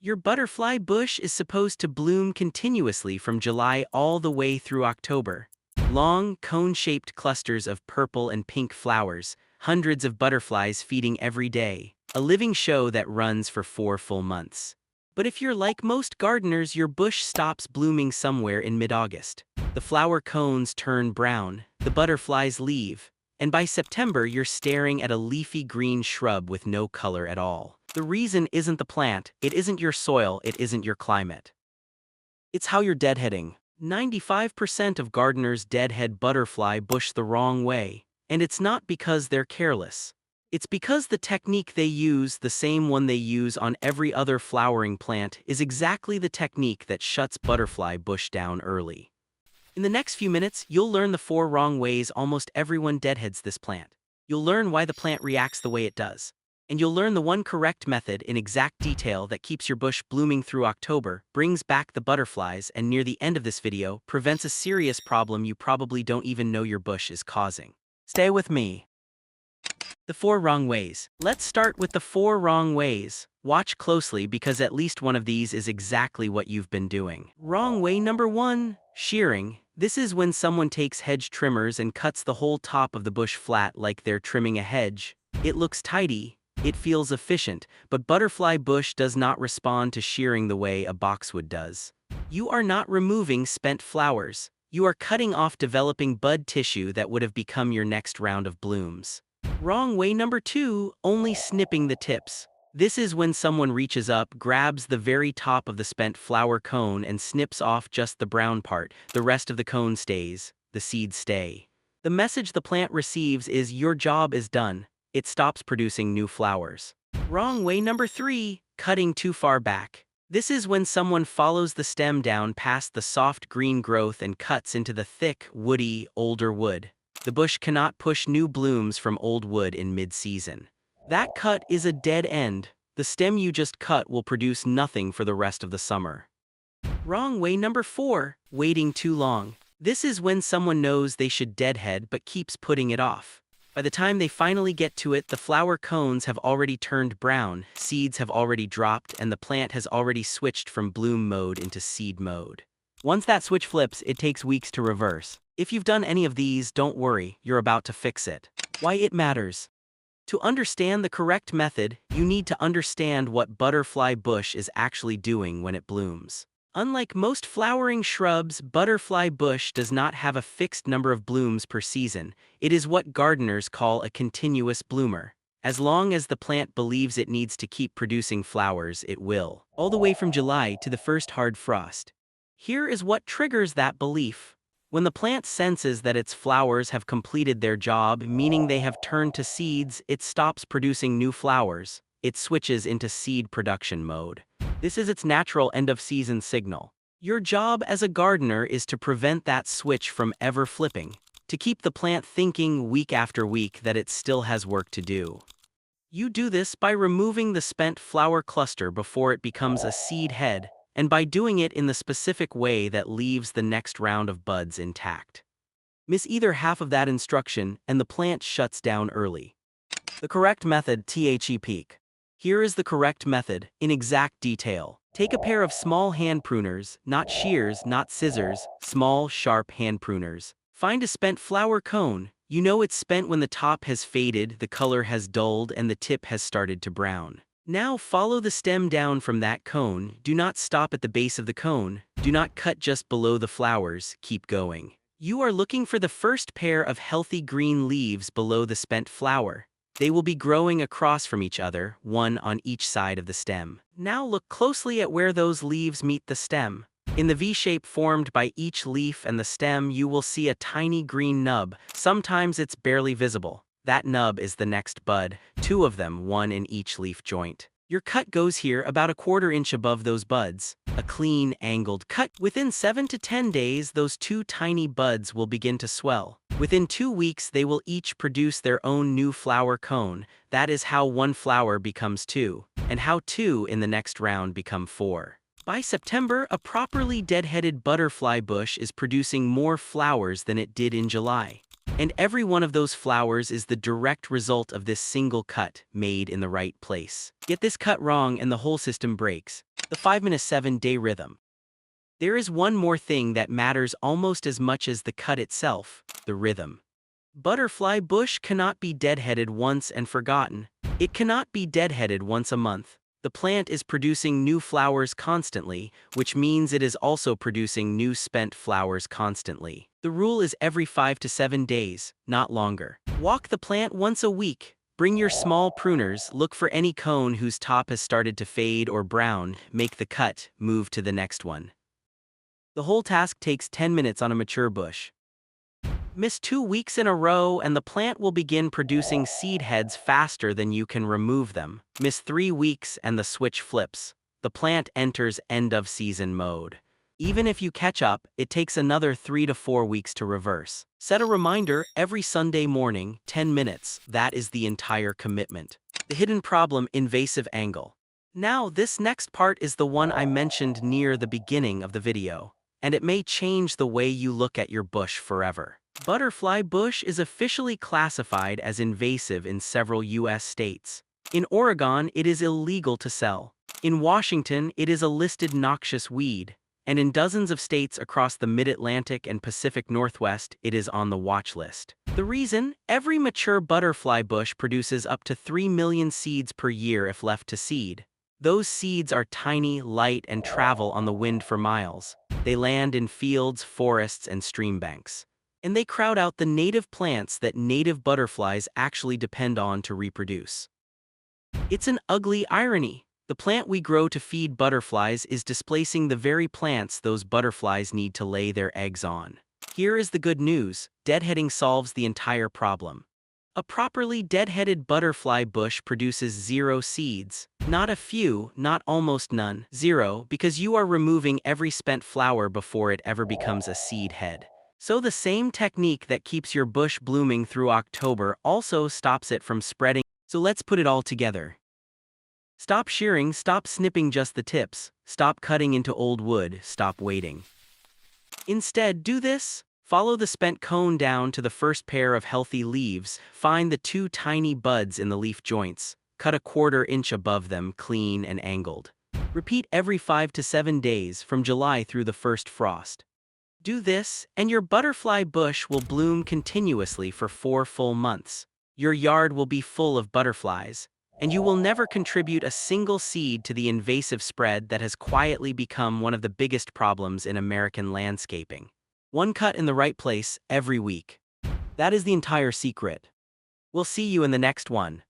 Your butterfly bush is supposed to bloom continuously from July all the way through October. Long, cone-shaped clusters of purple and pink flowers, hundreds of butterflies feeding every day. A living show that runs for 4 full months. But if you're like most gardeners, your bush stops blooming somewhere in mid-August. The flower cones turn brown, the butterflies leave, and by September you're staring at a leafy green shrub with no color at all. The reason isn't the plant, it isn't your soil, it isn't your climate. It's how you're deadheading. 95% of gardeners deadhead butterfly bush the wrong way, and it's not because they're careless. It's because the technique they use, the same one they use on every other flowering plant, is exactly the technique that shuts butterfly bush down early. In the next few minutes, you'll learn the 4 wrong ways almost everyone deadheads this plant. You'll learn why the plant reacts the way it does. And you'll learn the one correct method in exact detail that keeps your bush blooming through October, brings back the butterflies, and near the end of this video, prevents a serious problem you probably don't even know your bush is causing. Stay with me. The 4 wrong ways. Let's start with the 4 wrong ways. Watch closely because at least one of these is exactly what you've been doing. Wrong way number 1, shearing. This is when someone takes hedge trimmers and cuts the whole top of the bush flat like they're trimming a hedge. It looks tidy, it feels efficient, but butterfly bush does not respond to shearing the way a boxwood does. You are not removing spent flowers. You are cutting off developing bud tissue that would have become your next round of blooms. Wrong way number 2, only snipping the tips. This is when someone reaches up, grabs the very top of the spent flower cone and snips off just the brown part. The rest of the cone stays, the seeds stay. The message the plant receives is your job is done. It stops producing new flowers. Wrong way number 3, cutting too far back. This is when someone follows the stem down past the soft green growth and cuts into the thick, woody, older wood. The bush cannot push new blooms from old wood in mid-season. That cut is a dead end. The stem you just cut will produce nothing for the rest of the summer. Wrong way number 4, waiting too long. This is when someone knows they should deadhead but keeps putting it off. By the time they finally get to it, the flower cones have already turned brown, seeds have already dropped, and the plant has already switched from bloom mode into seed mode. Once that switch flips, it takes weeks to reverse. If you've done any of these, don't worry, you're about to fix it. Why it matters. To understand the correct method, you need to understand what butterfly bush is actually doing when it blooms. Unlike most flowering shrubs, butterfly bush does not have a fixed number of blooms per season. It is what gardeners call a continuous bloomer. As long as the plant believes it needs to keep producing flowers, it will, all the way from July to the first hard frost. Here is what triggers that belief. When the plant senses that its flowers have completed their job, meaning they have turned to seeds, it stops producing new flowers. It switches into seed production mode. This is its natural end-of-season signal. Your job as a gardener is to prevent that switch from ever flipping, to keep the plant thinking week after week that it still has work to do. You do this by removing the spent flower cluster before it becomes a seed head, and by doing it in the specific way that leaves the next round of buds intact. Miss either half of that instruction, and the plant shuts down early. The correct method, peak. Here is the correct method, in exact detail. Take a pair of small hand pruners, not shears, not scissors, small, sharp hand pruners. Find a spent flower cone. You know it's spent when the top has faded, the color has dulled, and the tip has started to brown. Now follow the stem down from that cone. Do not stop at the base of the cone. Do not cut just below the flowers. Keep going. You are looking for the first pair of healthy green leaves below the spent flower. They will be growing across from each other, one on each side of the stem. Now look closely at where those leaves meet the stem. In the V-shape formed by each leaf and the stem, you will see a tiny green nub. Sometimes it's barely visible. That nub is the next bud, 2 of them, one in each leaf joint. Your cut goes here about a 1/4 inch above those buds. A clean, angled cut. Within 7 to 10 days, those 2 tiny buds will begin to swell. Within 2 weeks, they will each produce their own new flower cone. That is how 1 flower becomes 2, and how 2 in the next round become 4. By September, a properly deadheaded butterfly bush is producing more flowers than it did in July. And every one of those flowers is the direct result of this single cut made in the right place. Get this cut wrong and the whole system breaks. The 5-minute 7-day rhythm. There is one more thing that matters almost as much as the cut itself: the rhythm. Butterfly bush cannot be deadheaded once and forgotten. It cannot be deadheaded once a month. The plant is producing new flowers constantly, which means it is also producing new spent flowers constantly. The rule is every 5 to 7 days, not longer. Walk the plant once a week. Bring your small pruners, look for any cone whose top has started to fade or brown, make the cut, move to the next one. The whole task takes 10 minutes on a mature bush. Miss 2 weeks in a row and the plant will begin producing seed heads faster than you can remove them. Miss 3 weeks and the switch flips. The plant enters end-of-season mode. Even if you catch up, it takes another 3 to 4 weeks to reverse. Set a reminder every Sunday morning, 10 minutes. That is the entire commitment. The hidden problem: invasive angle. Now, this next part is the one I mentioned near the beginning of the video, and it may change the way you look at your bush forever. Butterfly bush is officially classified as invasive in several U.S. states. In Oregon, it is illegal to sell. In Washington, it is a listed noxious weed. And in dozens of states across the Mid-Atlantic and Pacific Northwest, it is on the watch list. The reason? Every mature butterfly bush produces up to 3 million seeds per year if left to seed. Those seeds are tiny, light, and travel on the wind for miles. They land in fields, forests, and stream banks. And they crowd out the native plants that native butterflies actually depend on to reproduce. It's an ugly irony. The plant we grow to feed butterflies is displacing the very plants those butterflies need to lay their eggs on. Here is the good news: deadheading solves the entire problem. A properly deadheaded butterfly bush produces 0 seeds. Not a few, not almost none, 0, because you are removing every spent flower before it ever becomes a seed head. So the same technique that keeps your bush blooming through October also stops it from spreading. So let's put it all together. Stop shearing, stop snipping just the tips, stop cutting into old wood, stop waiting. Instead, do this. Follow the spent cone down to the first pair of healthy leaves, find the 2 tiny buds in the leaf joints, cut a 1/4 inch above them, clean and angled. Repeat every 5 to 7 days from July through the first frost. Do this, and your butterfly bush will bloom continuously for 4 full months. Your yard will be full of butterflies, and you will never contribute a single seed to the invasive spread that has quietly become one of the biggest problems in American landscaping. One cut in the right place every week. That is the entire secret. We'll see you in the next one.